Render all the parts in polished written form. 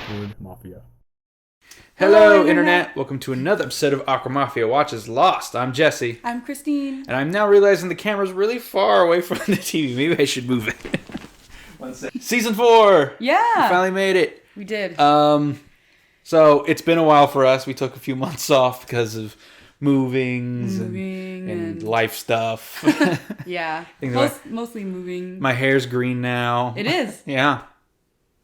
Awkward Mafia. Hello, Internet. Welcome to another episode of Awkward Mafia Watches Lost. I'm Jesse. I'm Kristine. And I'm now realizing the camera's really far away from the TV. Maybe I should move it. One second. Season 4! Yeah! We finally made it. We did. So, it's been a while for us. We took a few months off because of moving and life stuff. Yeah. Mostly moving. My hair's green now. It is. Yeah.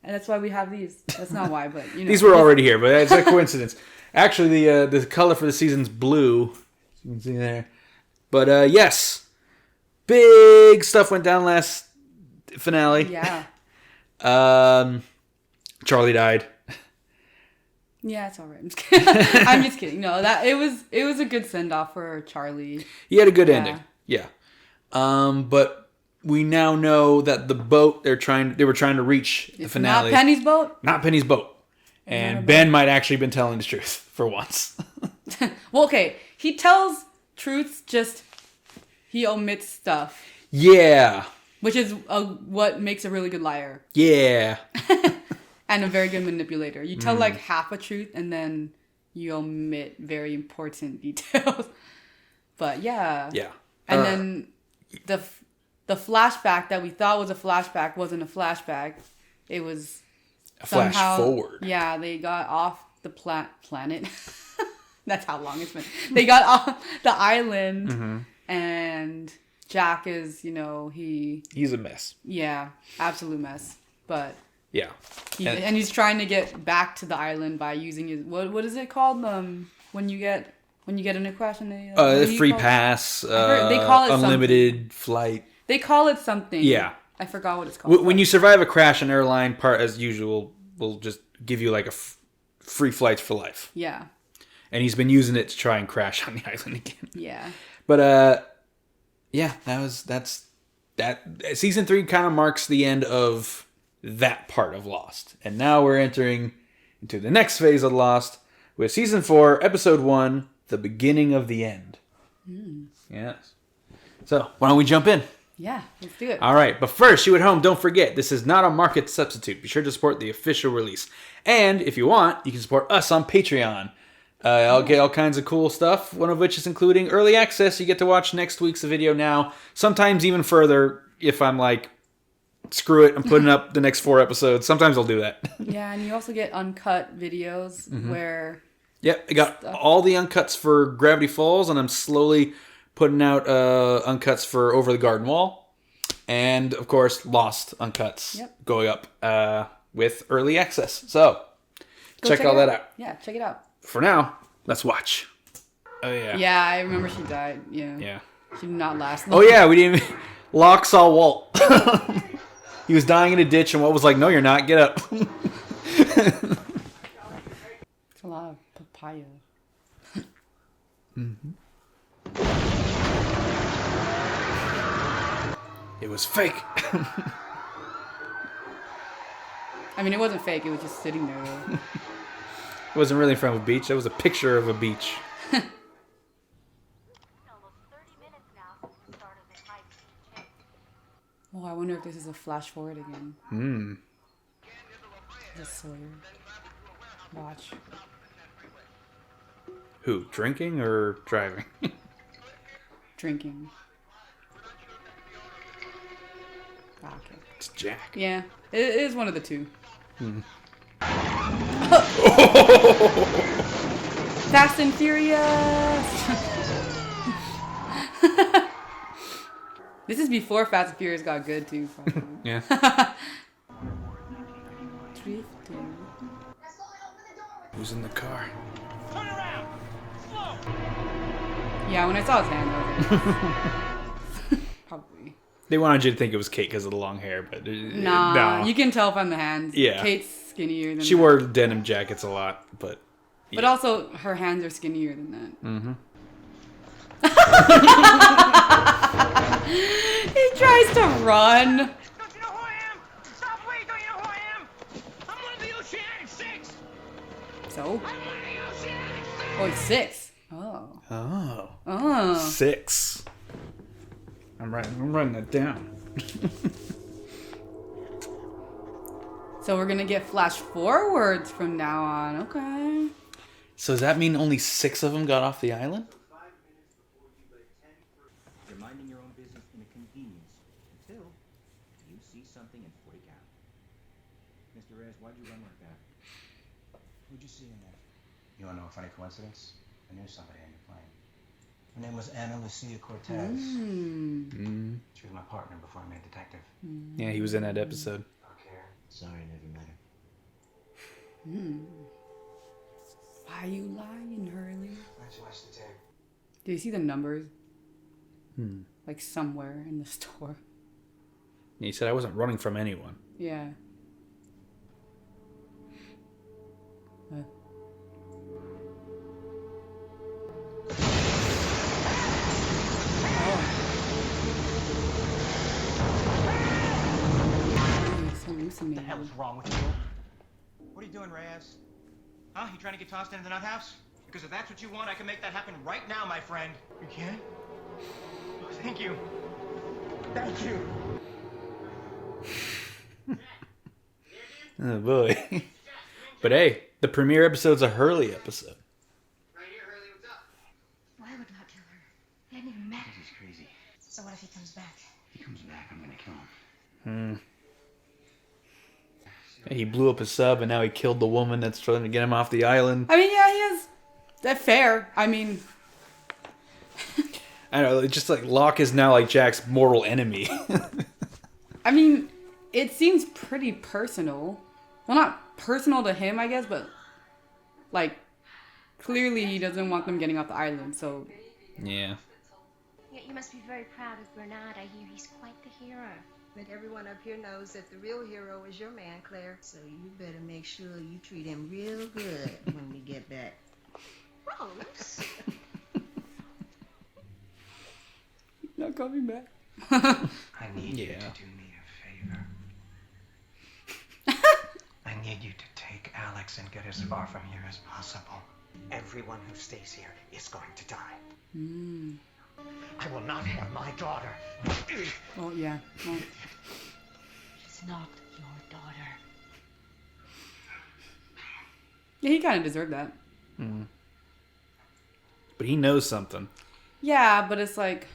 And that's why we have these. That's not why, but you know. These were already here, but it's a coincidence. Actually, the color for the season's blue. You can see there. But yes, big stuff went down last finale. Yeah. Charlie died. Yeah, it's all right. I'm just kidding. I'm just kidding. No, it was a good send off for Charlie. He had a good ending. Yeah. But we now know that the boat they were trying to reach the finale. Not Penny's boat? Not Penny's boat. And Ben might actually been telling the truth for once. Well, okay. He tells truths, just he omits stuff. Yeah. Which is what makes a really good liar. Yeah. And a very good manipulator. You tell like half a truth and then you omit very important details. But yeah. Yeah. And then the flashback that we thought was a flashback wasn't a flashback. It was a flash forward. Yeah, they got off the planet. That's how long it's been. They got off the island, and Jack is, he's a mess. Yeah, absolute mess. But yeah, he's trying to get back to the island by using his what is it called? When you get in a crash and they free pass. They call it unlimited something. Flight. They call it something. Yeah. I forgot what it's called. When you survive a crash, an airline part, as usual, will just give you like free flights for life. Yeah. And he's been using it to try and crash on the island again. Yeah. But yeah, that's season 3 kind of marks the end of that part of Lost, and now we're entering into the next phase of Lost with season 4, episode 1, the beginning of the end. Yes. So why don't we jump in? Yeah, let's do it. All right, but first, you at home, don't forget, this is not a market substitute. Be sure to support the official release. And if you want, you can support us on Patreon. I'll get all kinds of cool stuff, one of which is including early access. You get to watch next week's video now. Sometimes even further if I'm like, screw it, I'm putting up the next 4 episodes. Sometimes I'll do that. Yeah, and you also get uncut videos where... Yep, I got all the uncuts for Gravity Falls, and I'm slowly putting out uncuts for Over the Garden Wall. And, of course, Lost uncuts going up with early access. So, check all that out. Yeah, check it out. For now, let's watch. Oh, yeah. Yeah, I remember she died. Yeah. Yeah. She did not last long. Oh, yeah, we didn't even... Locke saw Walt. He was dying in a ditch, and Walt was like, no, you're not. Get up. It's a lot of papaya. It was fake. I mean, it wasn't fake. It was just sitting there. It wasn't really from a beach. That was a picture of a beach. Oh, I wonder if this is a flash forward again. Just Sawyer. Watch. Who? Drinking or driving? Drinking. Ah, okay. It's Jack. Yeah, it is one of the two. Fast and Furious! This is before Fast and Furious got good, too. Yeah. Drifting. Who's in the car? Turn around! Slow! Yeah, when I saw his hand, I was like... Probably. They wanted you to think it was Kate because of the long hair, but... Nah, you can tell from the hands. Yeah. Kate's skinnier than She that. wore denim jackets a lot, but... Yeah. But also, her hands are skinnier than that. He tries to run. Don't you know who I am? Stop, wait, don't you know who I am? I'm one of the Oceanic Six! So? I'm one of the Oceanic Six! Oh, it's 6. Oh. Oh. Oh. 6. I'm writing that down. So we're gonna get flash forwards from now on. Okay. So does that mean only 6 of them got off the island? You're minding your own business in a convenience until you see something and freak out. Mr. Reyes, why'd you run like that? Who'd you see in there? You wanna know a funny coincidence? I knew somebody on your plane. Her name was Ana Lucia Cortez. She was my partner before I made detective. Yeah, he was in that episode. Okay. Sorry, I never met her. Why you lying, Hurley? Let's watch the tape. Do you see the numbers? Like somewhere in the store. He said I wasn't running from anyone. Yeah. What the hell is wrong with you? What are you doing, Reyes? Huh? You trying to get tossed into the nut house? Because if that's what you want, I can make that happen right now, my friend. You can? Oh, thank you. Thank you. Oh boy. But hey, the premiere episode's a Hurley episode. Right here, Hurley, what's up? Why would not kill her? They hadn't even met. He's crazy. So what if he comes back? If he comes back, I'm gonna kill him. He blew up his sub and now he killed the woman that's trying to get him off the island. I mean, yeah, he is. That's fair. I mean, I don't know, it's just like Locke is now like Jack's mortal enemy. I mean, it seems pretty personal. Well, not personal to him, I guess, but like clearly he doesn't want them getting off the island. So Yeah. You must be very proud of Bernard. I hear he's quite the hero. But everyone up here knows that the real hero is your man, Claire. So you better make sure you treat him real good when we get back. Rose? not coming back. I need you Yeah. to do me a favor. I need you to take Alex and get as far from here as possible. Everyone who stays here is going to die. I will not have my daughter. Oh yeah. Well, She's not your daughter. yeah, he kind of deserved that. But he knows something. Yeah, but it's like,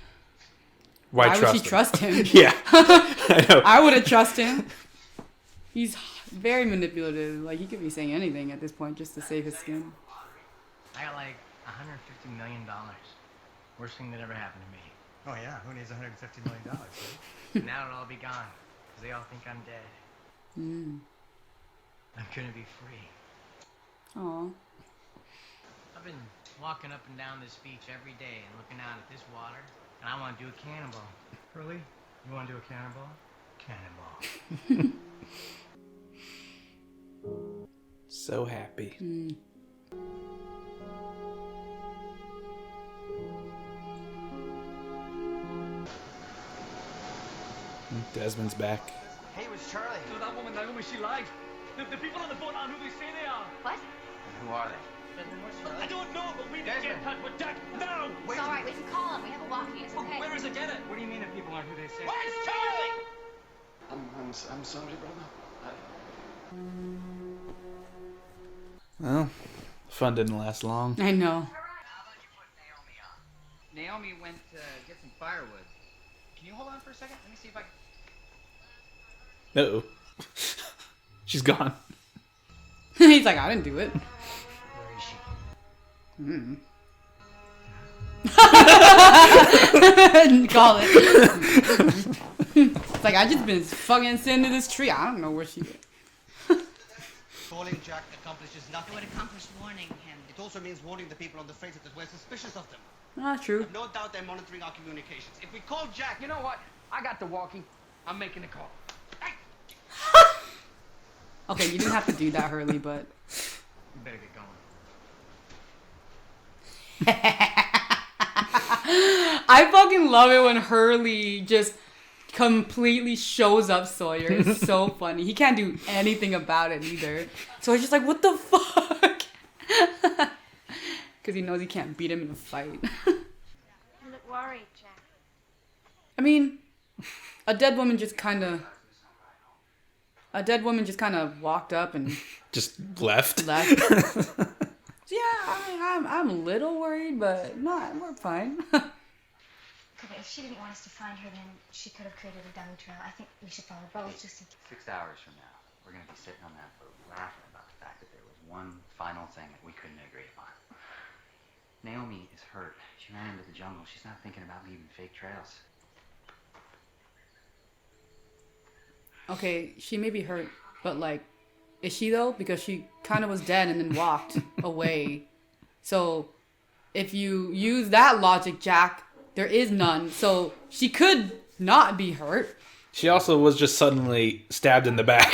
Why would trust she him? trust him? Yeah. I know. I would have trusted him. He's very manipulative. Like, he could be saying anything at this point just to save his skin. I got like $150 million. Worst thing that ever happened to me. Oh yeah, who needs $150 million? Now it'll all be gone, because they all think I'm dead. I'm gonna be free. Aw. I've been walking up and down this beach every day and looking out at this water, and I want to do a cannonball. Really? You want to do a cannonball? Cannonball. So happy. Desmond's back. Hey, it was Charlie. So that woman, Naomi, she lied. The people on the boat aren't who they say they are. What? And who are they? I don't know, but we need to get in touch with Jack now. It's all right. We can call him. We have a walkie. It's okay. Where is it? Get it. What do you mean if people aren't who they say? Where's Charlie? I'm sorry, brother. Well, fun didn't last long. I know. Naomi went to get some firewood. Can you hold on for a second? Let me see if I can... Uh-oh. She's gone. He's like, I didn't do it. Where is she? Call it. It's like, I just been fucking sitting in this tree. I don't know where she is. Calling Jack accomplishes nothing. It would accomplish warning him. It also means warning the people on the freighter that we're suspicious of them. Ah, true. No doubt they're monitoring our communications. If we call Jack, You know what? I got the walkie. I'm making the call. Okay, you didn't have to do that, Hurley, but... You better get going. I fucking love it when Hurley just completely shows up Sawyer. It's so funny. He can't do anything about it either. So he's just like, what the fuck? Because he knows he can't beat him in a fight. You look worried, Jack. I mean, a dead woman just kind of A dead woman just kind of walked up and Just left. left. Yeah, I'm a little worried, but we're fine. Okay, if she didn't want us to find her, then she could have created a dummy trail. I think we should follow both just to... 6 hours from now, we're going to be sitting on that boat laughing about the fact that there was one final thing that we couldn't agree upon. Naomi is hurt. She ran into the jungle. She's not thinking about leaving fake trails. Okay, she may be hurt, but like, is she though? Because she kind of was dead and then walked away. So if you use that logic, Jack, there is none. So she could not be hurt. She also was just suddenly stabbed in the back.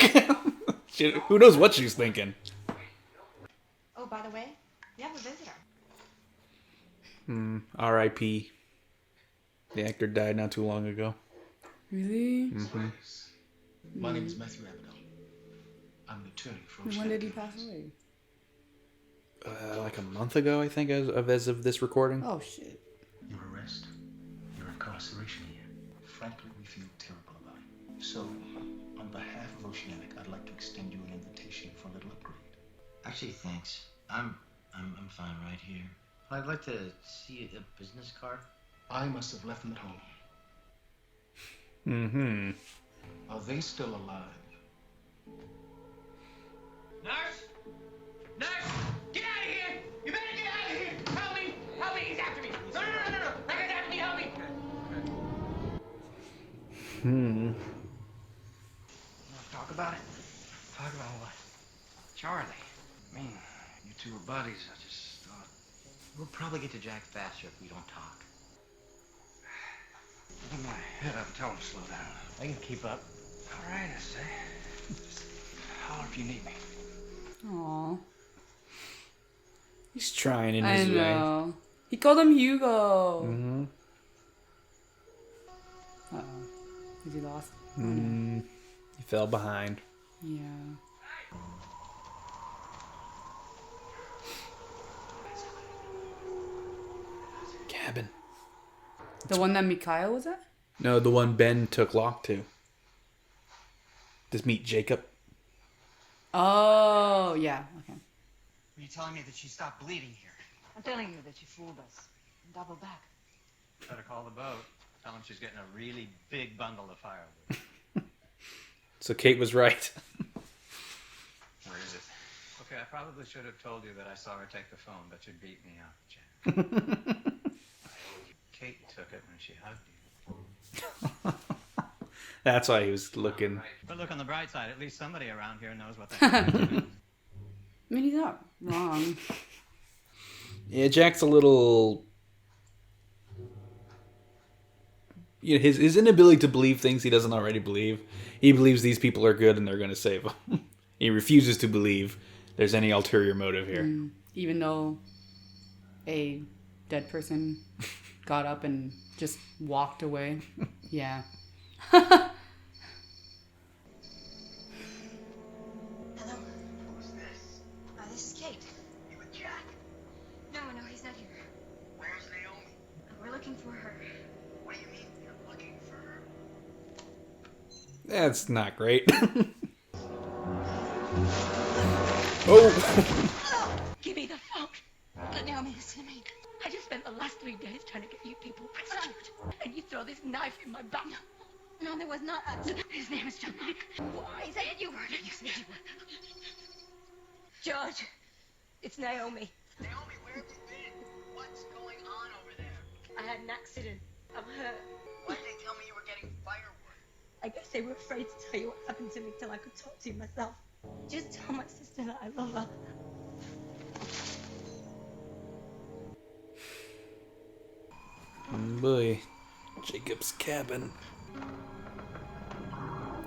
Who knows what she's thinking? Oh, by the way, you have a visitor. R.I.P. The actor died not too long ago. Really? Mm-hmm. My name is Matthew Abaddon. I'm an attorney from... When did he pass away? Like a month ago, I think, as of this recording. Oh, shit. Your arrest, your incarceration here. Frankly, we feel terrible about it. So, on behalf of Oceanic, I'd like to extend you an invitation for a little upgrade. Actually, thanks. I'm fine right here. I'd like to see a business card. I must have left them at home. Mm-hmm. Are they still alive? Nurse! Nurse! Get out of here! You better get out of here! Help me! Help me! He's after me! No! That guy's after me! Help me! Talk about it? Talk about what? Charlie. I mean, you two are buddies. I just thought... We'll probably get to Jack faster if we don't talk. Let me head up and tell him to slow down. I can keep up. All right, I say. Just holler if you need me. Aw. He's trying in I his way. know. He called him Hugo. Mm-hmm. Uh-oh. Is he lost? He fell behind. Yeah. Cabin. The one that Mikhail was at? No, the one Ben took Locke to. Just meet Jacob. Oh, yeah. Okay. Are you telling me that she stopped bleeding here? I'm telling you that she fooled us. Double back. Better call the boat. Tell him she's getting a really big bundle of firewood. So Kate was right. Where is it? Okay, I probably should have told you that I saw her take the phone, but you beat me up, Jack. Kate took it when she hugged you. That's why he was looking. But look on the bright side. At least somebody around here knows what the heck they're doing. I mean, he's not wrong. Yeah, Jack's a little... You know, his inability to believe things he doesn't already believe. He believes these people are good and they're going to save him. He refuses to believe there's any ulterior motive here. Even though a dead person got up and just walked away. Yeah. Hello? Who's this? This is Kate. You with Jack? No, he's not here. Where's Naomi? We're looking for her. What do you mean you're looking for her? That's not great. Oh! Give me the phone. Naomi, listen to me. I just spent the last 3 days trying to get you people rescued. And you throw this knife in my back. No, there was not a... His name is John Locke. Why? Said you heard it. You said you George, it's Naomi. Naomi, where have you been? What's going on over there? I had an accident. I'm hurt. Why did they tell me you were getting firewood? I guess they were afraid to tell you what happened to me till I could talk to you myself. Just tell my sister that I love her. Boy. Jacob's cabin.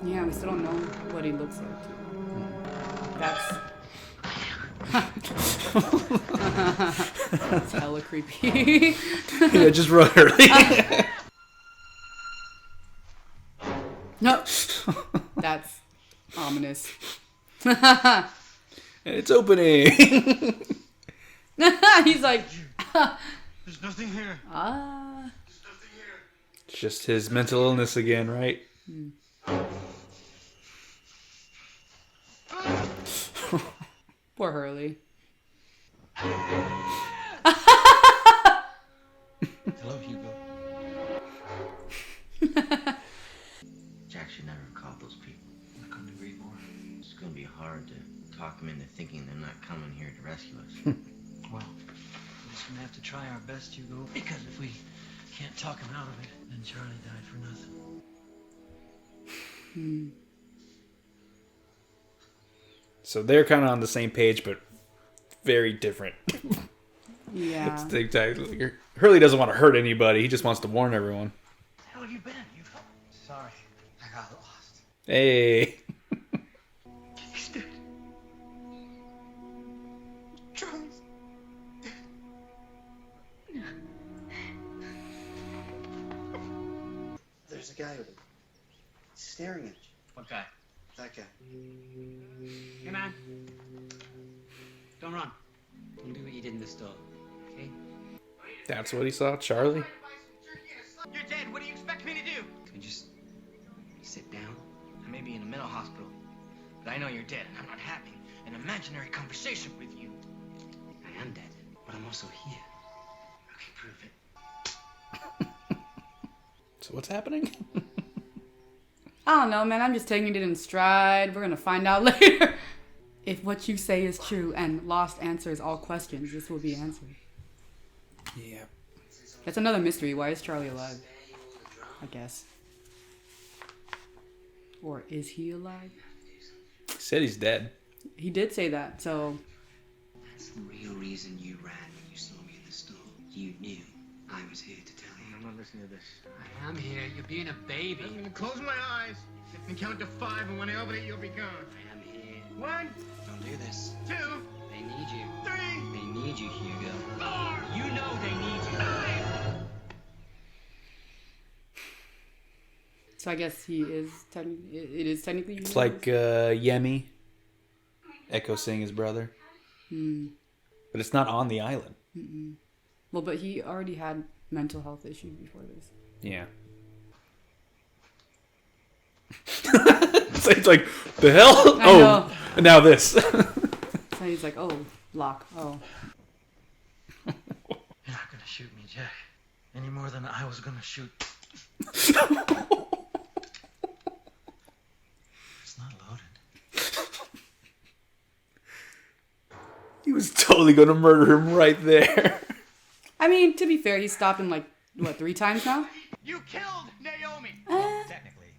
Yeah, we still don't know what he looks like. That's hella creepy. Yeah, just run early. No. That's ominous. It's opening. He's like, There's nothing here. There's nothing here. It's just his mental illness again, right? Poor Hurley. Hello, Hugo. Jack should never have called those people. I couldn't agree more. It's gonna be hard to talk them into thinking they're not coming here to rescue us. Well, we're just gonna have to try our best, Hugo. Because if we can't talk him out of it, then Charlie died for nothing. So they're kind of on the same page, but very different. Yeah. It's the exact- Hurley doesn't want to hurt anybody. He just wants to warn everyone. Where the hell have you been, Hugo? Sorry, I got lost. Hey. He's dead. Charlie's dead. There's a guy with him. He's staring at you. What guy? That guy. Hey, man. Don't run. Don't do what you did in the store, okay? That's what he saw, Charlie. You're dead. What do you expect me to do? Can we just sit down? I may be in a mental hospital, but I know you're dead, and I'm not having an imaginary conversation with you. I am dead, but I'm also here. I can prove it. So what's happening? I don't know, man. I'm just taking it in stride. We're gonna find out later. If what you say is true and Lost answers all questions, this will be answered. Yeah. That's another mystery. Why is Charlie alive? I guess. Or is he alive? He said he's dead. He did say that, so... That's the real reason you ran when you saw me in the store. You knew I was here to tell you. I'm not listening to this. I am here. You're being a baby. I'm gonna close my eyes and count to 5, and when I open it, you'll be gone. I am here. 1, Don't do this. 2, They need you. 3, They need you, Hugo. 4. You know they need you. So I guess he is technically... It is technically... It's like Yemi. Echo seeing his brother. But it's not on the island. Well, but he already had mental health issues before this. Yeah. So it's like, the hell? I know. And now this. So he's like, oh, Locke, oh. You're not gonna shoot me, Jack. Any more than I was gonna shoot. It's not loaded. He was totally going to murder him right there. I mean, to be fair, he stopped him like, what, 3 times now? You killed Naomi. Technically,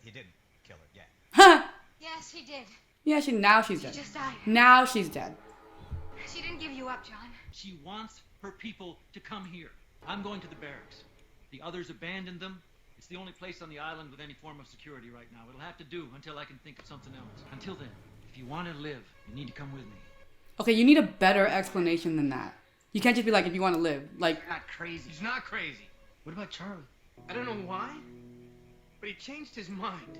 he didn't kill her yet. Huh! Yes, he did. Yeah, now she's She dead. just died. Now she's dead. She didn't give you up, John. She wants her people to come here. I'm going to the barracks. The others abandoned them. It's the only place on the island with any form of security right now. It'll have to do until I can think of something else. Until then, if you want to live, you need to come with me. Okay, you need a better explanation than that. You can't just be like, if you want to live. Like, You're not crazy. He's not crazy. What about Charlie? I don't know why, but he changed his mind.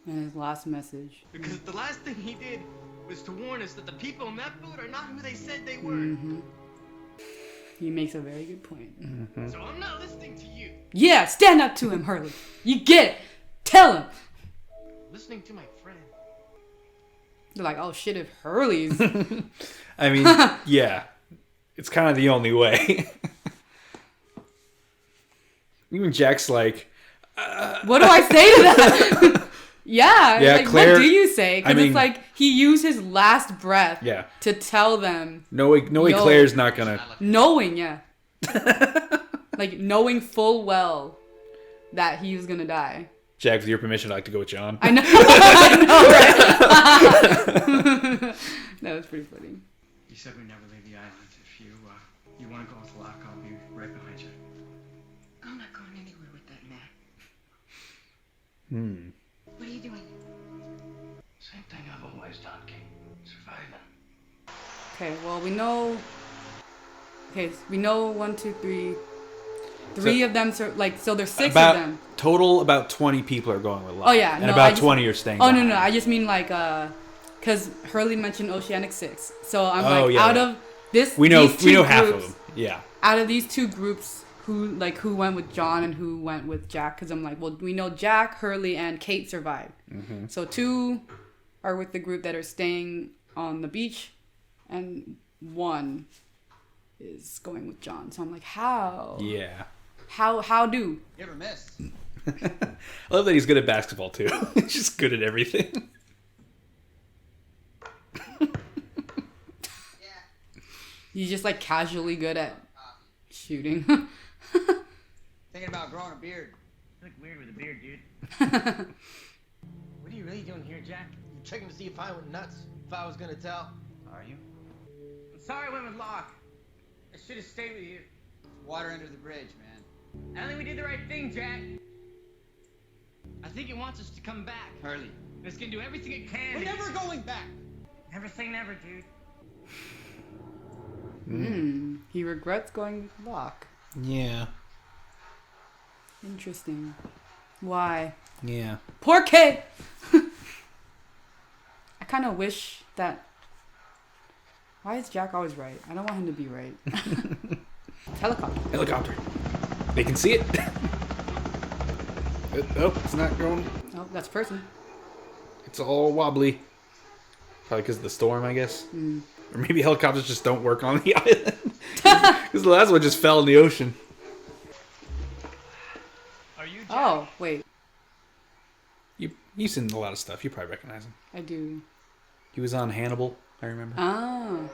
and his last message. Because the last thing he did was to warn us that the people in that boat are not who they said they were. Mm-hmm. He makes a very good point. Mm-hmm. So I'm not listening to you. Yeah, stand up to him, Hurley. You get it. Tell him. Listening to my friend. They're like, oh shit, if Hurley's... I mean, yeah. It's kind of the only way. Even Jack's like... what do I say to that? Yeah, like, Claire, what do you say? Because it's like he used his last breath to tell them. No way Claire's not gonna... Knowing, yeah. Like, knowing full well that he was gonna die. Jack, with your permission, I'd like to go with John. I know. I know, right? That was pretty funny. You said we never leave the island. If you want to go with Locke, I'll be right behind you. I'm not going anywhere with that man. What are you doing? Same thing I've always done, Kate. Surviving. Okay, well, we know... Okay, so we know 1, 2, 3... Three of them, so there's 6 of them. Total, about 20 people are going with Locke. Oh, yeah. And about 20 are staying behind. No. I just mean, like, because Hurley mentioned Oceanic Six. So I'm of this... We know these two half groups, of them. Yeah. Out of these 2 groups, who went with John and who went with Jack? Because I'm like, well, we know Jack, Hurley, and Kate survived. Mm-hmm. So 2 are with the group that are staying on the beach, and 1 is going with John. So I'm like, how? Yeah. How do? You ever miss? I love that he's good at basketball too. He's just good at everything. He's just like casually good at shooting. Thinking about growing a beard. You look weird with a beard, dude. What are you really doing here, Jack? I'm checking to see if I went nuts. If I was gonna tell. Are you? I'm sorry I went with Locke. I should have stayed with you. Water under the bridge, man. I think we did the right thing, Jack. I think it wants us to come back. Hurley. It's gonna do everything it can. We're never going back. Never say never, dude. He regrets going with Locke. Yeah. Interesting. Why? Yeah. Poor kid! I kind of wish that... Why is Jack always right? I don't want him to be right. Helicopter. Helicopter. They can see it. Oh, it's not going. Oh, that's a person. It's all wobbly. Probably because of the storm, I guess. Or maybe helicopters just don't work on the island. Because the last one just fell in the ocean. Are you Jack? Oh, wait. You've seen a lot of stuff. You probably recognize him. I do. He was on Hannibal, I remember. Oh.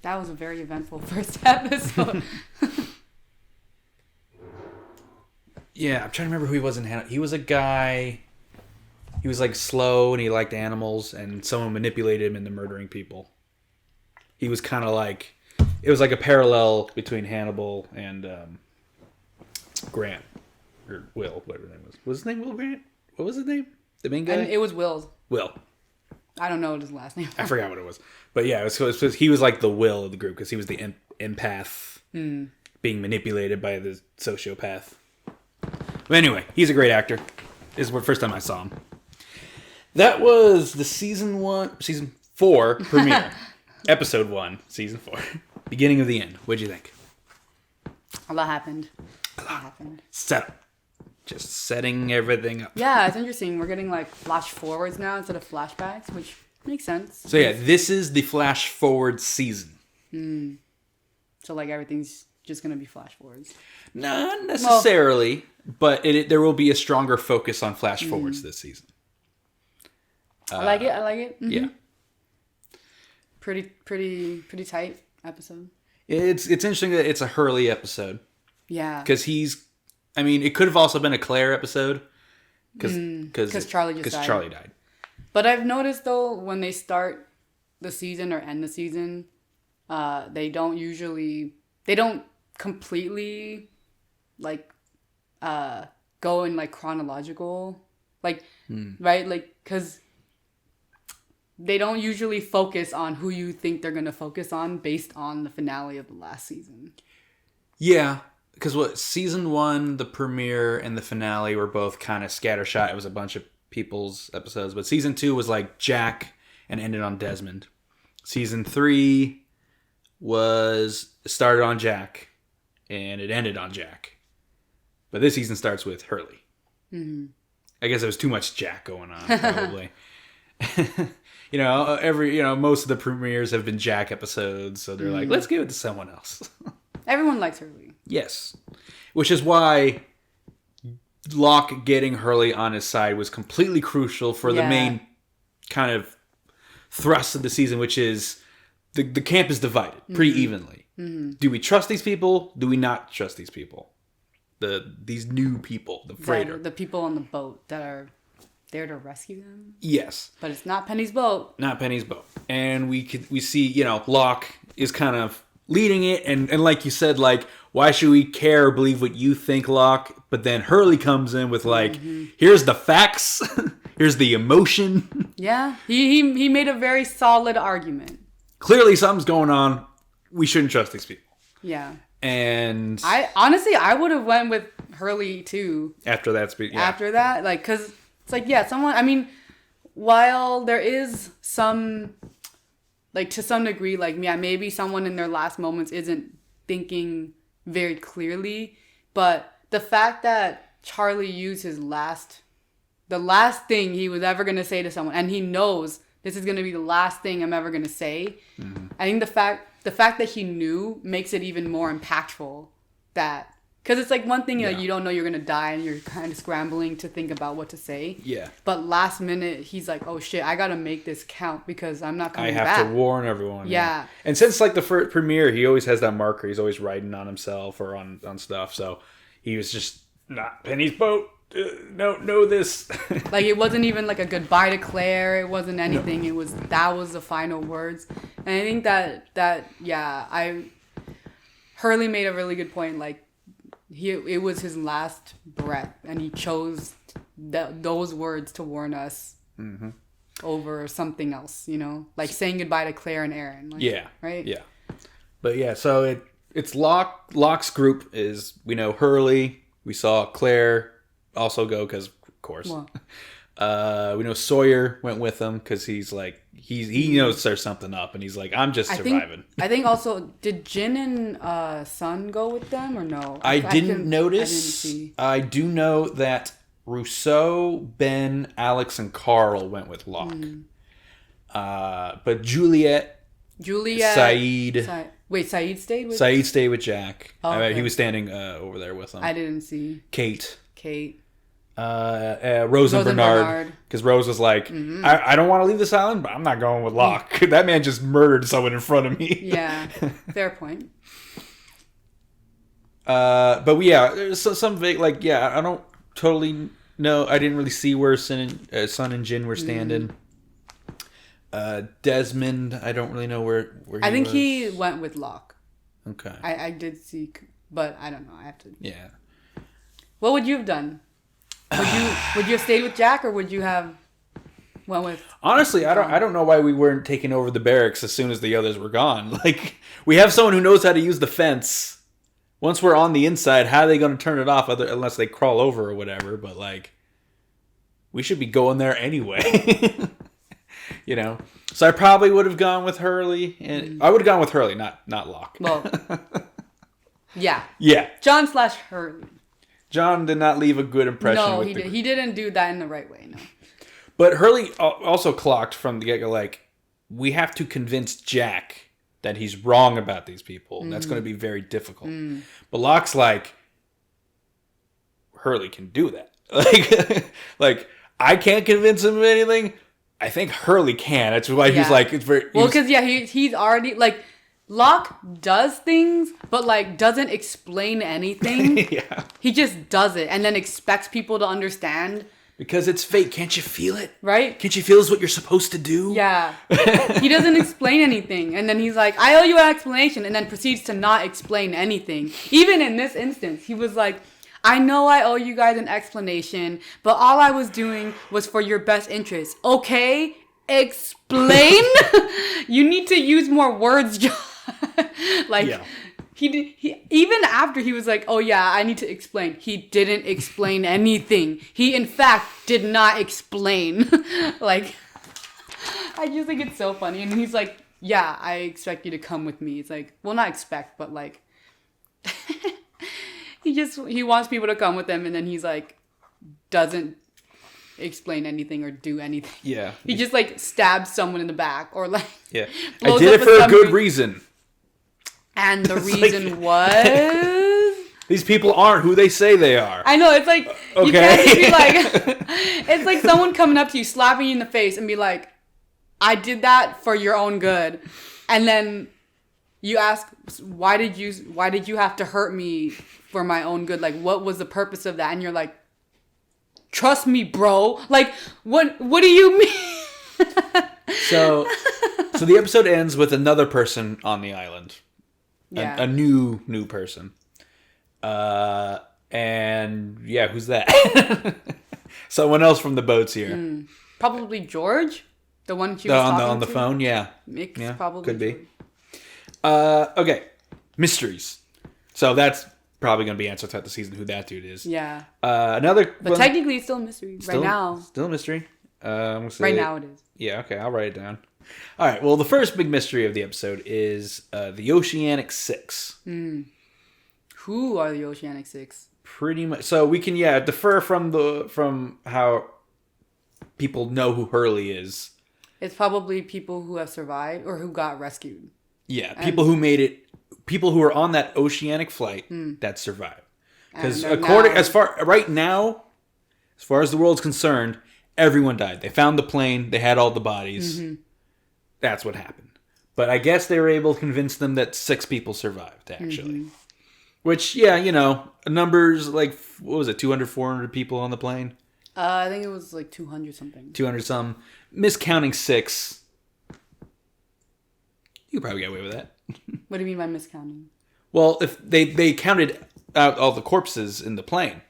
That was a very eventful first episode. Yeah, I'm trying to remember who he was in Hannibal. He was a guy... He was like slow and he liked animals and someone manipulated him into murdering people. He was kind of like... It was like a parallel between Hannibal and Grant. Or Will, whatever his name was. Was his name Will Grant? What was his name? The main guy? And it was Will's. Will. I don't know what his last name was. I forgot what it was. But yeah, he was like the Will of the group because he was the empath being manipulated by the sociopath. But anyway, he's a great actor. This is the first time I saw him. That was the season 4 premiere. Episode 1, season 4. Beginning of the end. What'd you think? A lot happened. Setup. Just setting everything up. Yeah, it's interesting. We're getting like flash forwards now instead of flashbacks, which makes sense. So yeah, this is the flash forward season. So like everything's just going to be flash forwards. Not necessarily, but there will be a stronger focus on flash forwards this season. I like it. Mm-hmm. Yeah. Pretty tight episode. It's interesting that it's a Hurley episode. Yeah. Because it could have also been a Claire episode. Because Charlie died. Charlie died. But I've noticed though, when they start the season or end the season, they don't completely like go in like chronological, like right, like because they don't usually focus on who you think they're gonna focus on based on the finale of the last season. Yeah, because season 1, the premiere and the finale were both kind of scattershot. It was a bunch of people's episodes, but season 2 was like Jack and ended on Desmond. Season 3 started on Jack and it ended on Jack. But this season starts with Hurley. Mm-hmm. I guess there was too much Jack going on, probably. Most of the premieres have been Jack episodes, so they're like, let's give it to someone else. Everyone likes Hurley. Yes. Which is why Locke getting Hurley on his side was completely crucial for the main kind of thrust of the season, which is the camp is divided pretty evenly. Mm-hmm. Do we trust these people? Do we not trust these people? These new people, the freighter. The people on the boat that are there to rescue them? Yes. But it's not Penny's boat. Not Penny's boat. And we see, Locke is kind of leading it, and like you said, like, why should we care or believe what you think, Locke? But then Hurley comes in with like, here's the facts, here's the emotion. Yeah, he made a very solid argument. Clearly something's going on. We shouldn't trust these people. Yeah. And I would have went with Hurley too. After that speech. Yeah. After that, like, cause it's like, yeah, while there is some, like, to some degree, like, yeah, maybe someone in their last moments isn't thinking very clearly, but the fact that Charlie use the last thing he was ever going to say to someone, and he knows this is going to be the last thing I'm ever going to say. Mm-hmm. I think the fact that he knew makes it even more impactful. Because it's like one thing, like, you don't know you're going to die and you're kind of scrambling to think about what to say. Yeah. But last minute, he's like, oh shit, I got to make this count because I'm not coming back. I have to warn everyone. Yeah. And since like the first premiere, he always has that marker. He's always writing on himself or on stuff. So he was just not Penny's boat. Know this. Like, it wasn't even like a goodbye to Claire. It wasn't anything. No. That was the final words. And I think Hurley made a really good point. Like, it was his last breath, and he chose those words to warn us over something else. You know, like saying goodbye to Claire and Aaron. Like, yeah. Right. Yeah. But yeah, so it's Locke's group is, we know Hurley. We saw Claire also go because, of course. Well. We know Sawyer went with him because he's like, he knows there's something up, and he's like, I'm just surviving. I think also, did Jin and Sun go with them or no? I didn't notice. I didn't see. I do know that Rousseau, Ben, Alex, and Carl went with Locke. But Juliet, Saeed. Saeed stayed with? Saeed stayed with Jack. Oh, okay. He was standing over there with him. I didn't see. Kate. Rose and Bernard, because Rose was like, I don't want to leave this island, but I'm not going with Locke. That man just murdered someone in front of me. Yeah, fair point. But yeah, so some vague, like, I don't totally know. I didn't really see where Sun and Jin were standing. Desmond, I don't really know where I think he went with Locke. Okay. I did see, but I don't know. I have to. Yeah. What would you have done? Would you have stayed with Jack, or would you have went with? Honestly, I don't know why we weren't taking over the barracks as soon as the others were gone. Like, we have someone who knows how to use the fence. Once we're on the inside, how are they going to turn it off unless they crawl over or whatever? But like, we should be going there anyway. You know. So I probably would have gone with Hurley, and I would have gone with Hurley, not Locke. Well, yeah. Yeah. John/Hurley. John did not leave a good impression. No, he didn't do that in the right way. No. But Hurley also clocked from the get-go, like, we have to convince Jack that he's wrong about these people. And that's going to be very difficult. But Locke's like, Hurley can do that. Like I can't convince him of anything. I think Hurley can. That's why he's like, it's very... Well, because, he's already, like... Locke does things, but like doesn't explain anything. Yeah. He just does it and then expects people to understand. Because it's fake. Can't you feel it? Right? Can't you feel it's what you're supposed to do? Yeah. He doesn't explain anything. And then he's like, I owe you an explanation. And then proceeds to not explain anything. Even in this instance, he was like, I know I owe you guys an explanation, but all I was doing was for your best interest. Okay? Explain? You need to use more words, John. Like, yeah. He even after he was like, oh yeah, I need to explain, he didn't explain anything. He in fact did not explain. Like, I just think it's so funny. And he's like, yeah, I expect you to come with me. It's like, well, not expect, but like he wants people to come with him, and then he's like, doesn't explain anything or do anything. Yeah. He just like stabs someone in the back, or like, yeah, I did it for a good reason. And the reason was... These people aren't who they say they are. I know, it's like, okay. You can't just be like... It's like someone coming up to you, slapping you in the face, and be like, I did that for your own good. And then you ask, why did you have to hurt me for my own good? Like, what was the purpose of that? And you're like, trust me, bro. Like, what do you mean? So the episode ends with another person on the island. Yeah. A new person. And yeah, who's that? Someone else from the boats here. Probably George, the one she was talking on the phone. Yeah, probably could be. Okay, mysteries. So that's probably going to be answered throughout the season. Who that dude is? Yeah. But technically, it's still a mystery right now. Still a mystery. Right now it is. Yeah. Okay, I'll write it down. All right. Well, the first big mystery of the episode is the Oceanic Six. Who are the Oceanic Six? pretty much. So we can defer from how people know who Hurley is. It's probably people who have survived or who got rescued. Yeah, people who made it. People who are on that oceanic flight that survived. Because as far as the world's concerned, everyone died. They found the plane. They had all the bodies. Mm-hmm. That's what happened. But I guess they were able to convince them that 6 people survived, actually. Mm-hmm. Which, numbers like, what was it, 200, 400 people on the plane? I think it was like 200 something. 200 some. Miscounting 6. You probably get away with that. What do you mean by miscounting? Well, if they counted out all the corpses in the plane.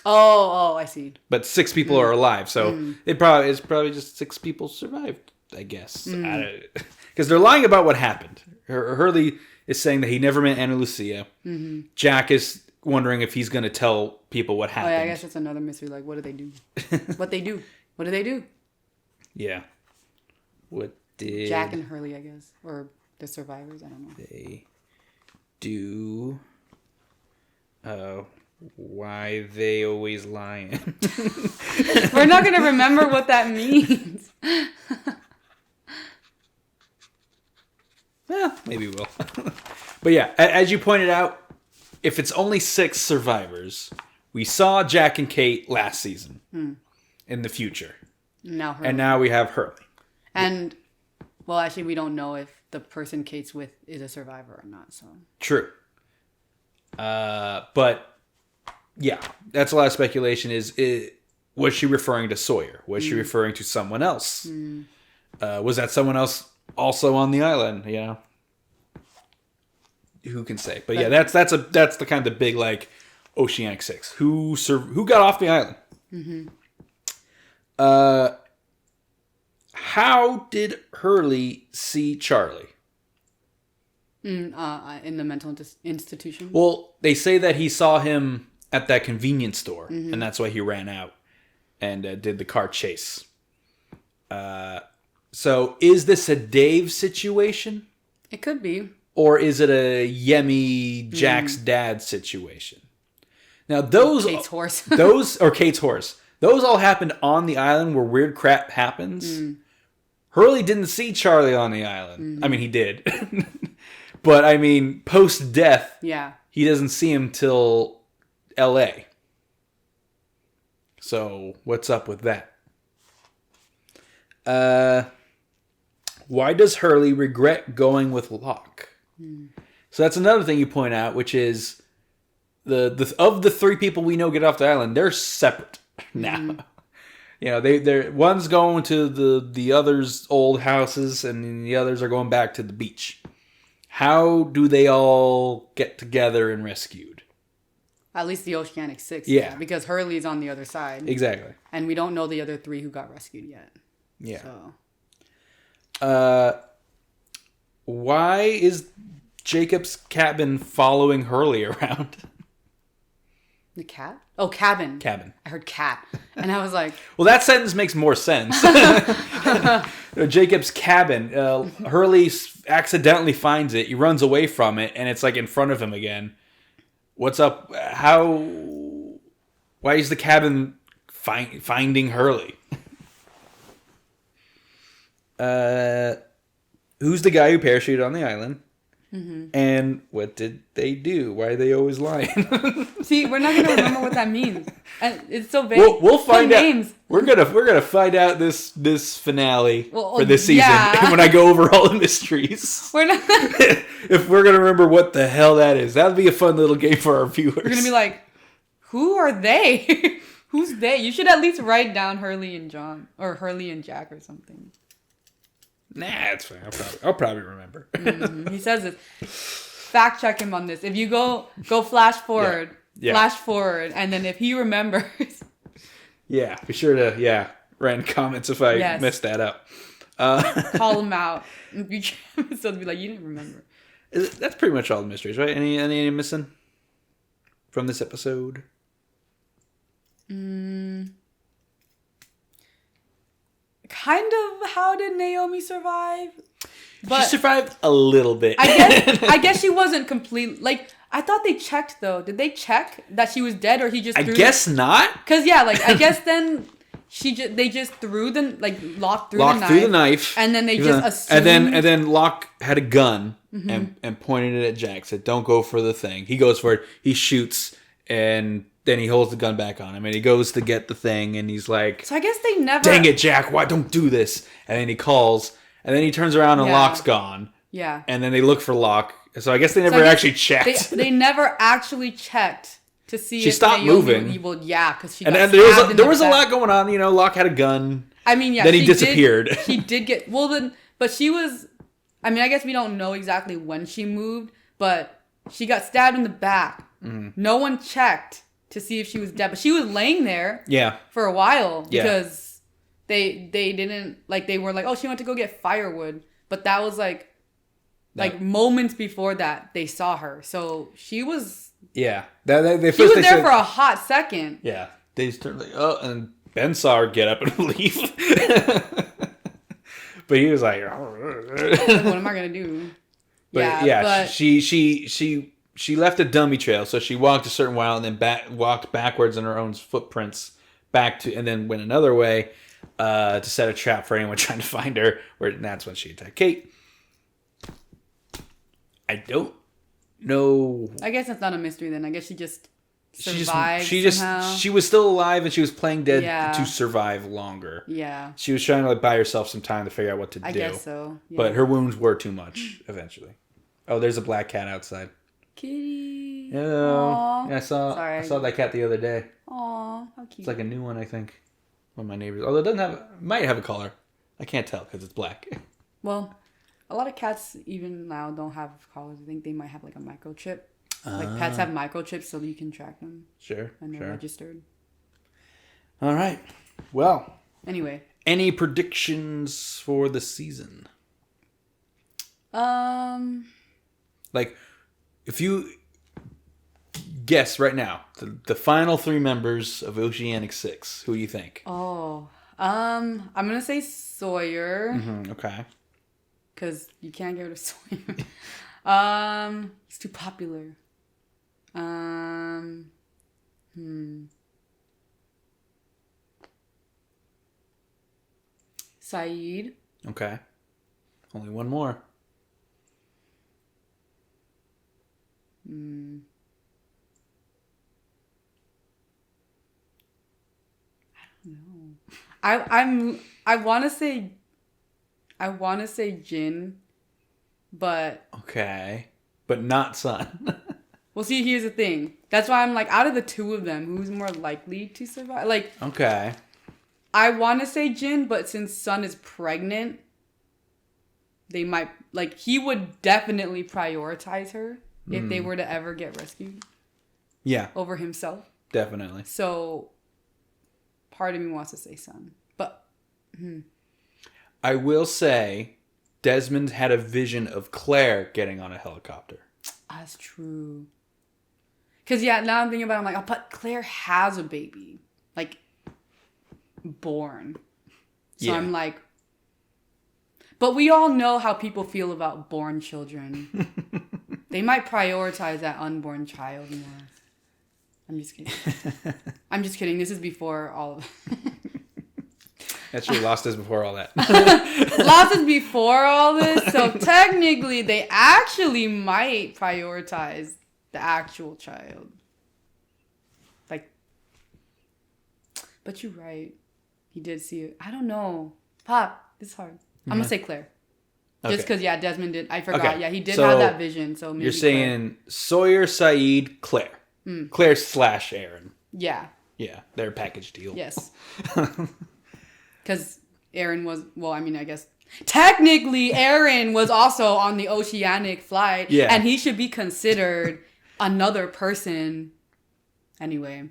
Oh, I see. But 6 people are alive, so it's probably just 6 people survived, I guess. Because they're lying about what happened. Hurley is saying that he never met Ana Lucia. Mm-hmm. Jack is wondering if he's going to tell people what happened. Oh, yeah, I guess that's another mystery. Like, what do they do? What do they do? Yeah. What did... Jack and Hurley, I guess. Or the survivors, I don't know. They do... why they always lying. We're not going to remember what that means. Well, maybe we'll. But yeah, as you pointed out, if it's only 6 survivors, we saw Jack and Kate last season in the future. And now we have Hurley. And, well, actually, we don't know if the person Kate's with is a survivor or not. So true. But yeah, that's a lot of speculation. Was she referring to Sawyer? Was she referring to someone else? Was that someone else also on the island? You know, who can say? But yeah, that's the kind of big like Oceanic Six. Who got off the island? Mm-hmm. How did Hurley see Charlie? In the mental institution? Well, they say that he saw him at that convenience store, and that's why he ran out and did the car chase. So is this a Dave situation? It could be. Or is it a Yemi Jack's dad situation? Now Kate's horse. Kate's horse. Those all happened on the island where weird crap happens. Hurley didn't see Charlie on the island. I mean, he did. But, I mean, post-death, he doesn't see him till L.A. So, what's up with that? Why does Hurley regret going with Locke? So that's another thing you point out, which is of the 3 people we know get off the island, they're separate now. You know, they're one's going to the other's old houses, and the others are going back to the beach. How do they all get together and rescued? At least the Oceanic Six. Yeah. Because Hurley's on the other side. Exactly. And we don't know the other 3 who got rescued yet. Yeah. So. Why is Jacob's cabin following Hurley around? The cat? Oh, cabin. Cabin. I heard cat. And I was like... Well, that sentence makes more sense. Jacob's cabin. Hurley accidentally finds it. He runs away from it, and it's like in front of him again. What's up? Why is the cabin finding Hurley? Who's the guy who parachuted on the island? And what did they do? Why are they always lying? See, we're not gonna remember what that means. And it's so vague. We'll find out. Names. We're gonna find out this finale for this season when I go over all the mysteries. We're not. If we're gonna remember what the hell that is, that'd be a fun little game for our viewers. We're gonna be like, who are they? Who's they? You should at least write down Hurley and John or Hurley and Jack or something. Nah, it's fine. I'll probably remember. He says it. Fact check him on this. If you go flash forward, and then if he remembers. Yeah, be sure to write in comments if I messed that up. Call him out. Future episodes be like, you didn't remember. That's pretty much all the mysteries, right? Any missing from this episode? Kind of. How did Naomi survive? But she survived a little bit. I guess she wasn't complete. Like I thought they checked though. Did they check that she was dead, or he just? I guess not. Cause yeah, like I guess then they just threw the Locke threw the knife, and then they just assumed. And then Locke had a gun and pointed it at Jack. Said, "Don't go for the thing." He goes for it. He shoots, and then he holds the gun back on him, and he goes to get the thing, and he's like, "So I guess they never." Dang it, Jack! Why don't do this? And then he calls, and then he turns around, and Locke's gone. Yeah. And then they look for Locke. So I guess they never actually checked. They never actually checked to see she if stopped moving. Well, yeah, because she. And got there was a lot going on. You know, Locke had a gun. I mean, yeah. Then he disappeared. He did get but she was. I mean, I guess we don't know exactly when she moved, but she got stabbed in the back. Mm-hmm. No one checked to see if she was dead, but she was laying there. Yeah. For a while because they didn't they were like, oh, she went to go get firewood, but that was like moments before that they saw her, so she was. Yeah, they she was there for a hot second. Yeah, they started like, oh, and Ben saw her get up and leave, but he was like, what am I gonna do? But but she left a dummy trail, so she walked a certain while and then walked backwards in her own footprints back to, and then went another way to set a trap for anyone trying to find her. And that's when she attacked Kate. I don't know. I guess it's not a mystery then. I guess she just survived. She was still alive and she was playing dead to survive longer. Yeah. She was trying to buy herself some time to figure out what to do. I guess so. Yeah. But her wounds were too much eventually. Oh, there's a black cat outside. Kitty. Hello. Yeah, I saw that cat the other day. Aw, how cute. It's like a new one, I think. One of my neighbors. Although it might have a collar. I can't tell because it's black. Well, a lot of cats even now don't have collars. I think they might have like a microchip. Like pets have microchips so you can track them. Sure. And they're registered. All right. Well. Anyway. Any predictions for the season? Like, if you guess right now, the final 3 members of Oceanic Six, who do you think? Oh, I'm gonna say Sawyer. Mm-hmm, okay. Because you can't get rid of Sawyer. He's too popular. Saeed. Okay. Only one more. I don't know. I want to say Jin, but okay, but not Sun. Well, see, here's the thing. That's why I'm like, out of the 2 of them, who's more likely to survive? Like, okay, I want to say Jin, but since Sun is pregnant, they might he would definitely prioritize her if they were to ever get rescued. Yeah, over himself. Definitely. So, part of me wants to say Sun, but. I will say, Desmond had a vision of Claire getting on a helicopter. That's true. Because, yeah, now I'm thinking about it, I'm like, oh, but Claire has a baby. Like, born. So I'm like... But we all know how people feel about born children. They might prioritize that unborn child more. I'm just kidding. This is before all of... That's true. Lost is before all that. Lost is before all this. So technically, they actually might prioritize the actual child. Like, but you're right. He did see it. I don't know. Pop, it's hard. I'm going to say Claire. Just because, Desmond did. I forgot. Okay. Yeah, he did have that vision. So maybe you're saying Claire. Sawyer, Saeed, Claire. Claire / Aaron. Yeah. Yeah, they're a package deal. Yes. Because Aaron was, I guess, technically Aaron was also on the Oceanic flight. Yeah. And he should be considered another person. Anyway.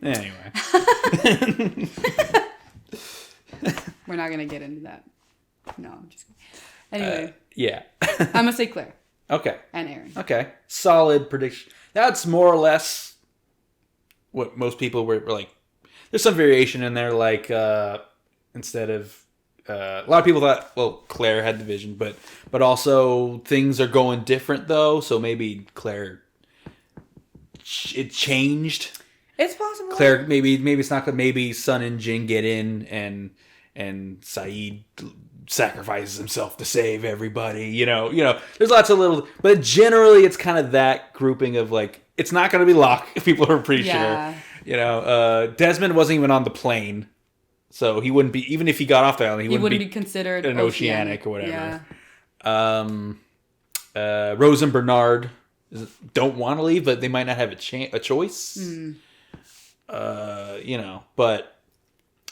We're not going to get into that. No, I'm just kidding. Anyway. Yeah. I'm going to say Claire. Okay. And Aaron. Okay. Solid prediction. That's more or less what most people were like. There's some variation in there, like instead of a lot of people thought, well, Claire had the vision, but also things are going different though. So maybe Claire it changed. It's possible. Claire, maybe it's not. Maybe Sun and Jin get in, and Saeed sacrifices himself to save everybody. You know. There's lots of little, but generally it's kind of that grouping of like, it's not going to be Locke. People are pretty sure. Desmond wasn't even on the plane, so he wouldn't be. Even if he got off the island, he wouldn't be considered an Oceanic or whatever. Yeah. Rose and Bernard don't want to leave, but they might not have a choice. But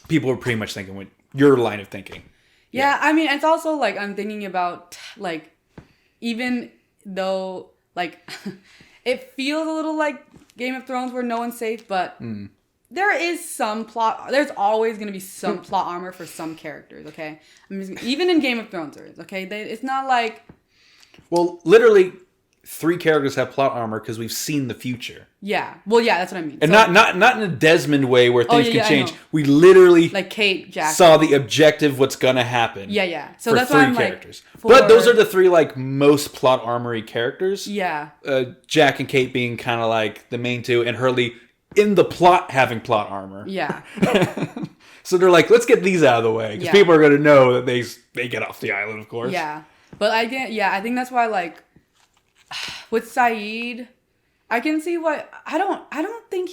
people are pretty much thinking with your line of thinking. Yeah, I mean, it's also like I'm thinking about like, even though like it feels a little like Game of Thrones where no one's safe, but there is some plot. There's always going to be some plot armor for some characters. Okay, even in Game of Thrones there is. Okay, it's not like. Well, literally, 3 characters have plot armor because we've seen the future. Yeah. Well, yeah, that's what I mean. And so, not in a Desmond way where things can change. I know. We literally like Kate, Jack, saw the objective, what's gonna happen. Yeah. So for that's 3 why I'm characters. Like, but those are the 3 like most plot armory characters. Yeah. Jack and Kate being kind of like the main 2, and Hurley in the plot having plot armor. Yeah. So they're like, let's get these out of the way because people are gonna know that they get off the island, of course. Yeah. But I think that's why like with Saeed, I can see why I don't think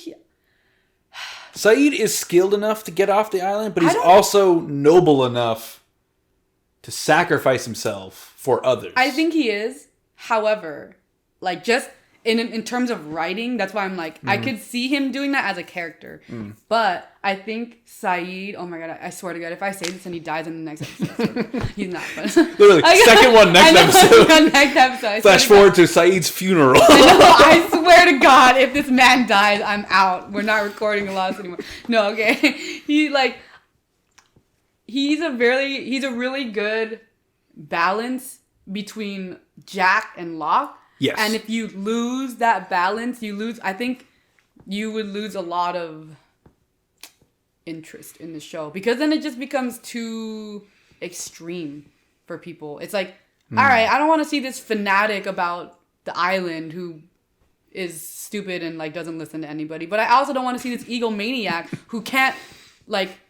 Saeed is skilled enough to get off the island, but he's also noble enough to sacrifice himself for others. I think he is. However, like just in terms of writing, that's why I'm like, I could see him doing that as a character. But I think Saeed, oh my god, I swear to God, if I say this and he dies in the next episode, he's not. But literally, second one next episode. Next episode. Flash forward to Saeed's funeral. I swear to God, if this man dies, I'm out. We're not recording a lot anymore. No, okay. He's a really good balance between Jack and Locke. Yes. And if you lose that balance, I think you would lose a lot of interest in the show because then it just becomes too extreme for people. It's like, all right, I don't want to see this fanatic about the island who is stupid and like doesn't listen to anybody, but I also don't want to see this egomaniac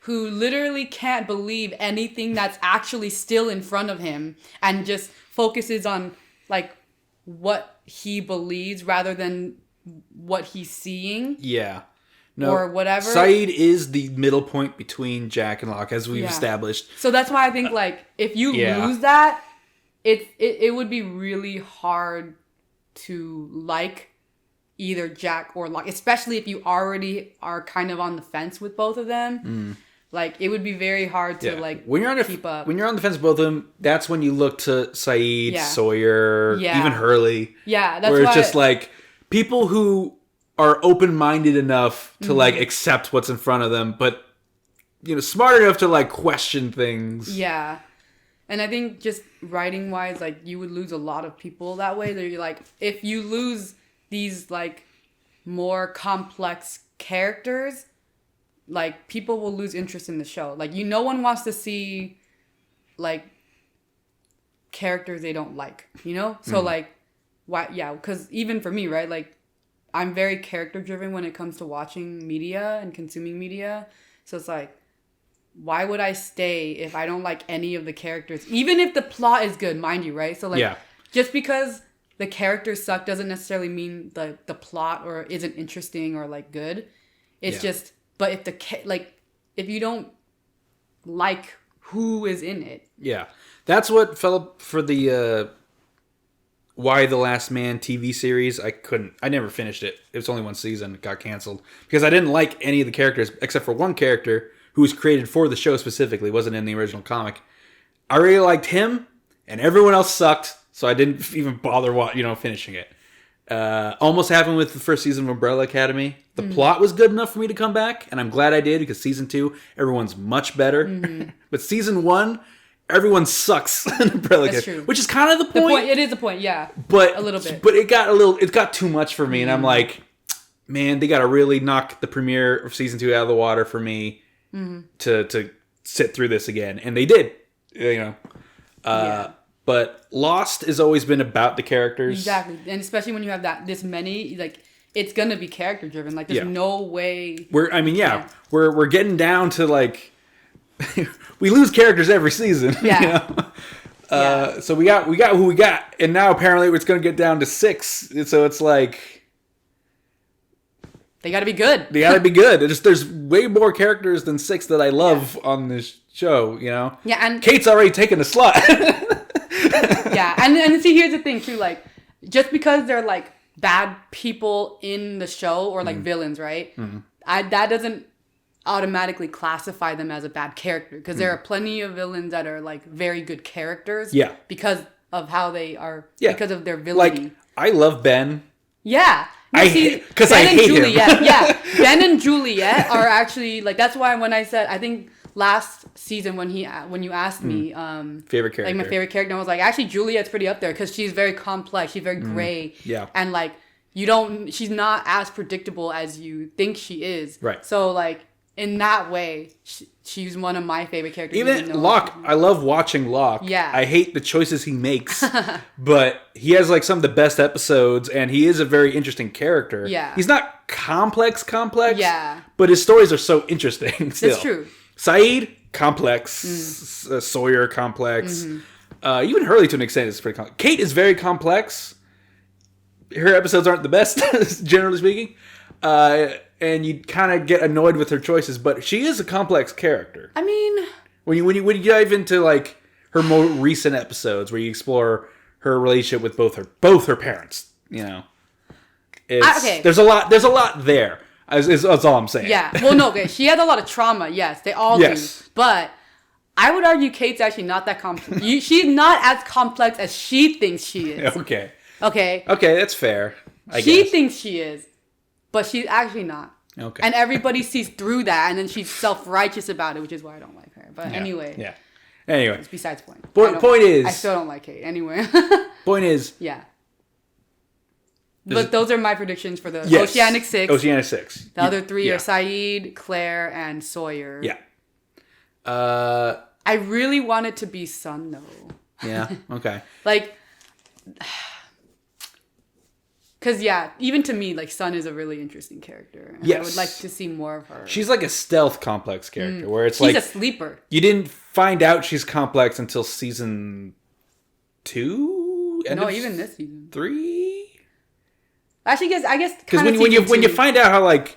who literally can't believe anything that's actually still in front of him and just focuses on like what he believes rather than what he's seeing. Yeah. No, or whatever. Saeed is the middle point between Jack and Locke, as we've established. So that's why I think like if you lose that, it would be really hard to like either Jack or Locke, especially if you already are kind of on the fence with both of them. Like it would be very hard to like keep up. When you're on the fence with both of them, that's when you look to Saeed, Sawyer, even Hurley. Yeah, that's where it's why just like people who are open-minded enough to like accept what's in front of them, but smart enough to like question things. Yeah. And I think just writing wise, like you would lose a lot of people that way. That you're like, if you lose these like more complex characters, like people will lose interest in the show. Like no one wants to see like characters they don't like, So like, why? Yeah, because even for me, right? Like I'm very character driven when it comes to watching media and consuming media. So it's like, why would I stay if I don't like any of the characters? Even if the plot is good, mind you, right? So like, just because the characters suck doesn't necessarily mean the plot or isn't interesting or like good. It's just, but if you don't like who is in it. Yeah. That's what fell up for the Why the Last Man TV series. I never finished it. It was only 1 season. It got canceled because I didn't like any of the characters except for one character who was created for the show specifically, wasn't in the original comic. I really liked him, and everyone else sucked, so I didn't even bother finishing it. Almost happened with the first season of Umbrella Academy. The plot was good enough for me to come back, and I'm glad I did because season 2, everyone's much better. But season 1, everyone sucks in Umbrella Academy, which is kind of the point. It is the point, yeah. But a little bit. But it got too much for me, and I'm like, man, they got to really knock the premiere of season 2 out of the water for me to sit through this again, and they did. But Lost has always been about the characters. Exactly, and especially when you have this many, like it's gonna be character driven. Like there's no way. We're getting down to like we lose characters every season. Yeah. You know? So we got who we got, and now apparently it's going to get down to 6. So it's like they got to be good. They got to be good. There's way more characters than 6 that I love on this show. You know. Yeah, and Kate's already taken a slot. Yeah, and see, here's the thing too. Like, just because they're like bad people in the show or like villains, right? That doesn't automatically classify them as a bad character, because there are plenty of villains that are like very good characters. Yeah. Because of how they are. Yeah. Because of their villainy. Like, I love Ben. Yeah. I hate Juliet. him. Yeah. Ben and Juliet are actually like, that's why when I said, I think last season when you asked me favorite character, like my favorite character, I was like, actually Juliet's pretty up there because she's very complex, she's very gray, and like she's not as predictable as you think she is, right? So like in that way, she's one of my favorite characters. Even Locke, I love watching Locke. Yeah, I hate the choices he makes, but he has like some of the best episodes, and he is a very interesting character. Yeah, he's not complex. Yeah, but his stories are so interesting. Still. That's true. Saeed, complex. Sawyer, complex. Even Hurley, to an extent, is pretty complex. Kate is very complex. Her episodes aren't the best, generally speaking. And you kind of get annoyed with her choices, but she is a complex character. I mean, when you dive into like her more recent episodes, where you explore her relationship with both her parents, you know, there's a lot there. That's all I'm saying. Yeah. Well, no, okay. She had a lot of trauma. Yes, they all do. But I would argue Kate's actually not that complex. She's not as complex as she thinks she is. Okay. Okay, that's fair. She thinks she is, but she's actually not. Okay. And everybody sees through that, and then she's self-righteous about it, which is why I don't like her. But anyway. Yeah. Anyway. It's besides the point. Point is... I still don't like Kate. Anyway. Point is... Yeah. But those are my predictions for the Oceanic Six. Oceanic Six. The other 3 are Saeed, Claire, and Sawyer. Yeah. I really want it to be Sun, though. Yeah, okay. Like... Because, even to me, like, Sun is a really interesting character. And I would like to see more of her. She's like a stealth complex character, where it's she's a sleeper. You didn't find out she's complex until season 2? Even this season. 3? Actually, I guess because when you find out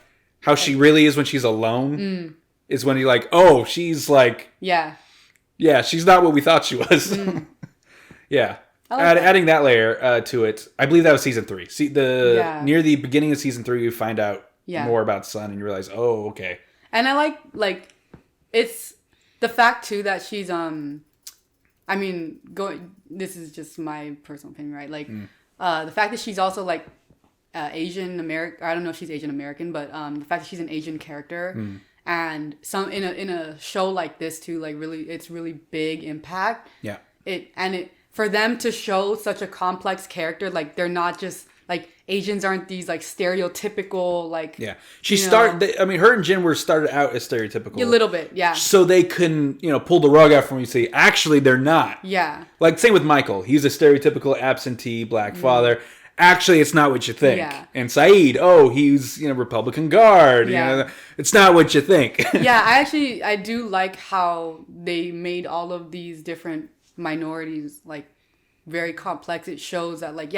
how she really is when she's alone, is when you're like, oh, she's like, she's not what we thought she was. Yeah, adding that layer to it. I believe that was season 3. See near the beginning of season 3, you find out more about Sun, and you realize, oh, okay. And I like it's the fact too that she's I mean, this is just my personal opinion, right? Like the fact that she's also like Asian American. I don't know if she's Asian American, but the fact that she's an Asian character and some in a show like this too, like it's really big impact. Yeah. It for them to show such a complex character, like they're not just like Asians aren't these like stereotypical like. Yeah, her and Jin were started out as stereotypical. A little bit, yeah. So they couldn't pull the rug out from you. Say actually they're not. Yeah. Like same with Michael, he's a stereotypical absentee black father. Actually, it's not what you think. Yeah. And Saeed, he's Republican Guard. Yeah. It's not what you think. Yeah, I do like how they made all of these different minorities like very complex. It shows that what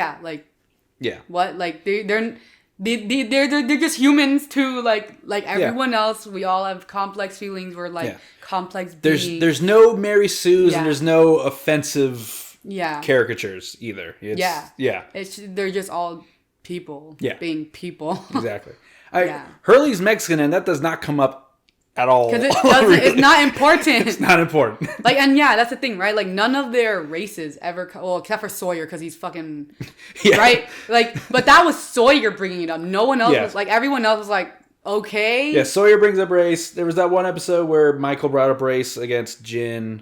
they're just humans too. Like everyone else, we all have complex feelings. We're complex beings. There's no Mary Sue's and there's no offensive. Caricatures either. They're just all people being people. Exactly. Hurley's Mexican, and that does not come up at all. Because it's not important. It's not important. That's the thing, right? Like none of their races ever, except for Sawyer, because he's fucking right. But that was Sawyer bringing it up. No one else was like. Everyone else was like, okay. Yeah, Sawyer brings up race. There was that one episode where Michael brought up race against Jin.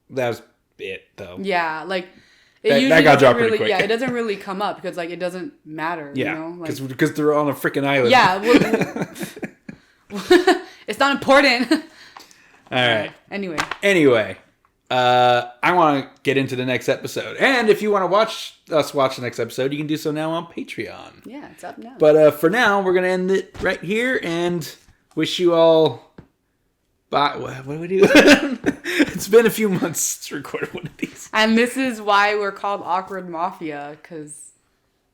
That was it though. Yeah, that got dropped pretty quick. Yeah, it doesn't really come up because it doesn't matter. Yeah, because they're on a freaking island. Yeah, it's not important. All right. Anyway, I want to get into the next episode. And if you want to watch the next episode, you can do so now on Patreon. Yeah, it's up now. But for now, we're going to end it right here and wish you all... Bye. What do we do? It's been a few months to record one of these. And this is why we're called Awkward Mafia, because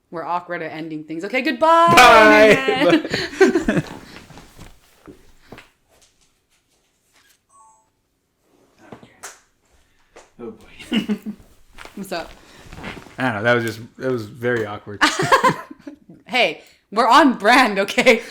we're awkward at ending things. Okay, goodbye! Bye! Oh boy. What's up? I don't know. That was very awkward. Hey, we're on brand, okay?